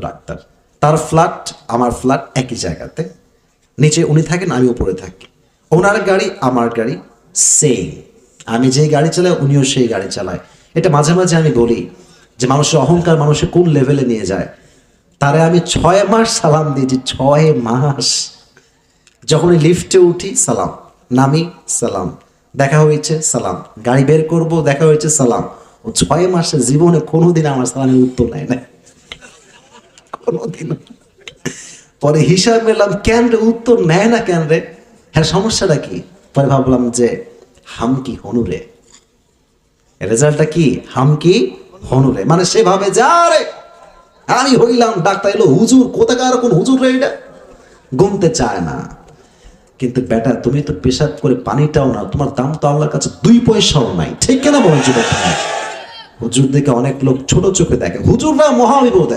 Doctor, তার flat আমার flat একই জায়গাতে, নিচে উনি থাকেন, আমি উপরে থাকি। ওনার গাড়ি আমার গাড়ি সেম, আমি যেই গাড়ি চালাই উনিও সেই গাড়ি চালায়। এটা মাঝে মাঝে আমি বলি যে মানুষের অহংকার মানুষের কোন লেভেলে নিয়ে যায়। তারে আমি 6 মাস সালাম দিয়েছি, 6 মাস। যখনই লিফটে উঠি সালাম, নামি সালাম, দেখা হয়েছে সালাম, গাড়ি বের করব দেখা হয়েছে সালাম। ও 6 মাসে জীবনে কোনোদিন আমার সালামের উত্তর নেয় না, কোনোদিন। পরে হিসাব মেলাম, কেন রে উত্তর নেয় না কেন রে, হ্যাঁ সমস্যাটা কি? পরে ভাবলাম যে হাম কি হনুরে, রেজাল্টটা কি হাম কি হনুরে, মানে সে ভাবে যা রে আমি হইলাম ডাক্তার, এলো হুজুর, কোথাকার কোন হুজুর রে, এটা গুনতে চায় না। কিন্তু বেটা তুমি তো পেশাব করে পানিটাও না, তোমার দাম তো আল্লাহর কাছে 2 পয়সাও নাই, ঠিক কিনা বলেন? হুজুর দেখে অনেক লোক ছোট চোখে দেখে, হুজুররা মহাবিপদ।